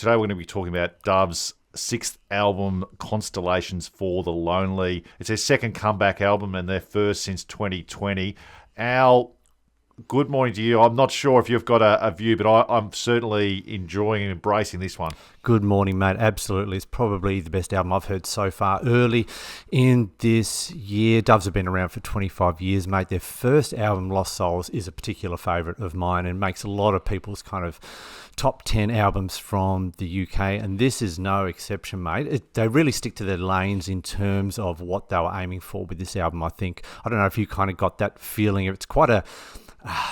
Today we're going to be talking about Dove's sixth album, Constellations for the Lonely. It's their second comeback album and their first since 2020. Al, good morning to you. I'm not sure if you've got a view, but I'm certainly enjoying and embracing this one. Good morning, mate. Absolutely. It's probably the best album I've heard so far early in this year. Doves have been around for 25 years, mate. Their first album, Lost Souls, is a particular favourite of mine and makes a lot of people's kind of top 10 albums from the UK, and this is no exception, mate. They really stick to their lanes in terms of what they were aiming for with this album, I think. I don't know if you kind of got that feeling. It's quite a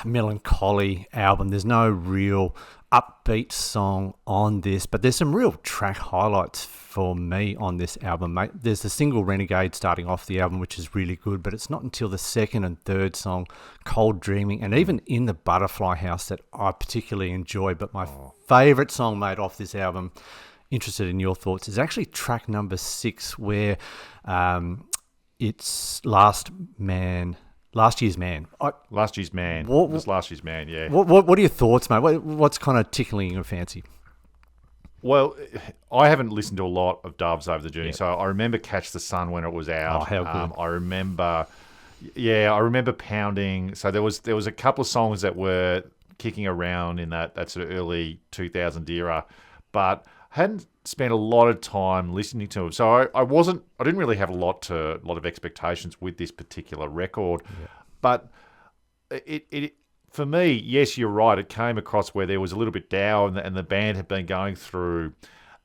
melancholy album. There's no real upbeat song on this, but there's some real track highlights for me on this album, mate. There's the single Renegade starting off the album, which is really good, but it's not until the second and third song, Cold Dreaming, and even In the Butterfly House, that I particularly enjoy. But my favourite song, mate, off this album, interested in your thoughts, is actually track number 6, where it's Last Year's Man. Last Year's Man. What, Last Year's Man, yeah. What are your thoughts, mate? What's kind of tickling your fancy? Well, I haven't listened to a lot of Doves over the journey, so I remember Catch the Sun when it was out. Oh, how good. I remember pounding. So there was a couple of songs that were kicking around in that sort of early 2000 era, but hadn't spent a lot of time listening to them. So I didn't really have a lot of expectations with this particular record. Yeah. But it for me, yes, you're right. It came across where there was a little bit down, and the band had been going through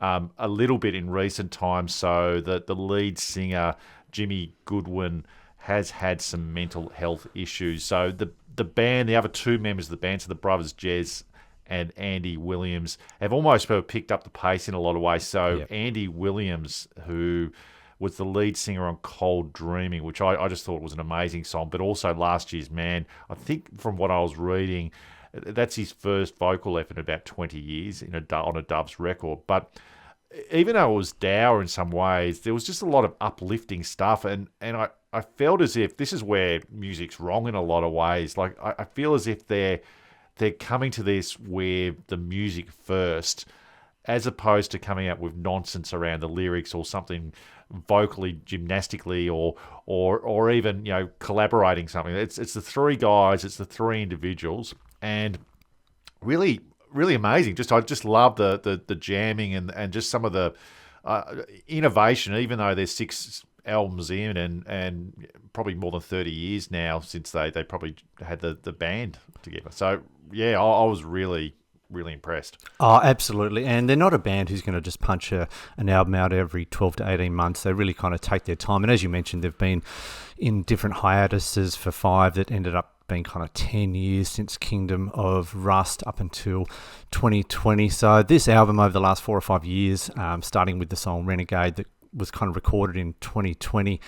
a little bit in recent times. So that the lead singer, Jimmy Goodwin, has had some mental health issues. So the band, the other two members of the band, so the brothers Jez and Andy Williams, have almost picked up the pace in a lot of ways. So yep. Andy Williams, who was the lead singer on Cold Dreaming, which I just thought was an amazing song, but also Last Year's Man, I think from what I was reading, that's his first vocal effort in about 20 years on a Doves record. But even though it was dour in some ways, there was just a lot of uplifting stuff, and I felt as if this is where music's wrong in a lot of ways. Like I feel as if they're coming to this where the music first, as opposed to coming out with nonsense around the lyrics or something vocally, gymnastically, or even collaborating something. It's the three guys, it's the three individuals, and really, really amazing. I just love the jamming and just some of the innovation. Even though there's 6 albums in and probably more than 30 years now since they probably had the band together. So yeah, I was really, really impressed. Oh, absolutely. And they're not a band who's going to just punch an album out every 12 to 18 months. They really kind of take their time. And as you mentioned, they've been in different hiatuses for 5 that ended up being kind of 10 years since Kingdom of Rust up until 2020. So this album over the last 4 or 5 years, starting with the song Renegade that was kind of recorded in 2020,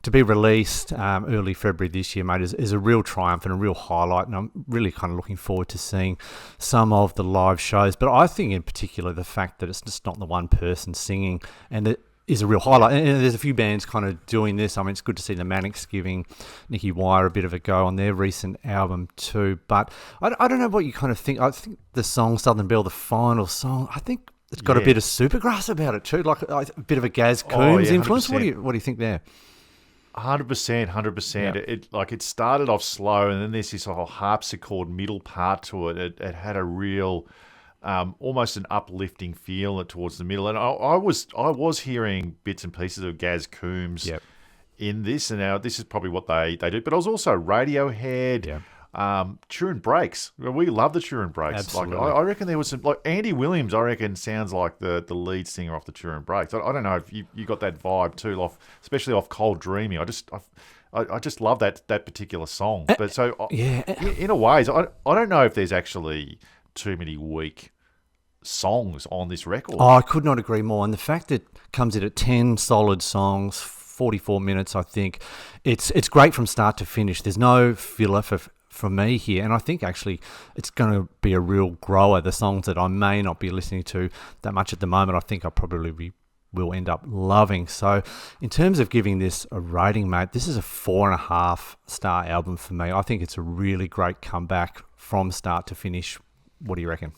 to be released early February this year, mate, is a real triumph and a real highlight, and I'm really kind of looking forward to seeing some of the live shows. But I think in particular the fact that it's just not the one person singing, and it is a real highlight. And there's a few bands kind of doing this. I mean, it's good to see the Manics giving Nicky Wire a bit of a go on their recent album too. But I don't know what you kind of think. I think the song Southern Belle, the final song, I think it's got a bit of Supergrass about it too, like a bit of a Gaz Coombs influence. What do you think there? 100%. Yeah. It started off slow, and then there's this whole harpsichord middle part to it. It had a real, almost an uplifting feel towards the middle. And I was hearing bits and pieces of Gaz Coombs in this, and now this is probably what they do. But I was also Radiohead. Yeah. Turin Breaks. We love the Turin Breaks. Absolutely. I reckon there was some, like Andy Williams, I reckon sounds like the lead singer off the Turin Breaks. I don't know if you got that vibe too, especially off Cold Dreaming. I just love that particular song. But so in a ways, I don't know if there's actually too many weak songs on this record. Oh, I could not agree more. And the fact that it comes in at 10 solid songs, 44 minutes, I think it's great from start to finish. There's no filler for me here, and I think actually it's going to be a real grower. The songs that I may not be listening to that much at the moment, I think I probably will end up loving. So in terms of giving this a rating, mate, this is a 4.5 star album for me. I think it's a really great comeback from start to finish. What do you reckon?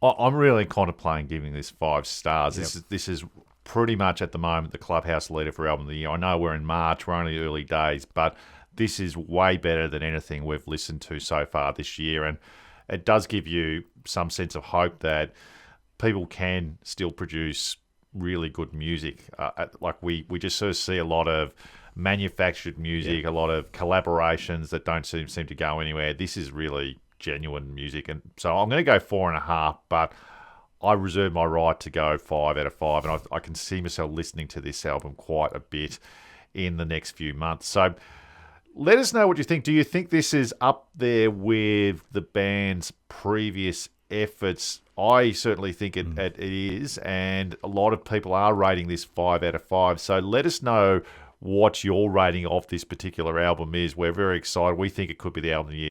I'm really contemplating giving this 5 stars. Yep. This is pretty much at the moment the clubhouse leader for album of the year. I know we're in March, we're only early days, but this is way better than anything we've listened to so far this year, and it does give you some sense of hope that people can still produce really good music. Like we just sort of see a lot of manufactured music, a lot of collaborations that don't seem to go anywhere. This is really genuine music, and so I'm going to go 4.5, but I reserve my right to go 5 out of 5, and I can see myself listening to this album quite a bit in the next few months. So let us know what you think. Do you think this is up there with the band's previous efforts? I certainly think it is, and a lot of people are rating this 5 out of 5. So let us know what your rating of this particular album is. We're very excited. We think it could be the album of the year.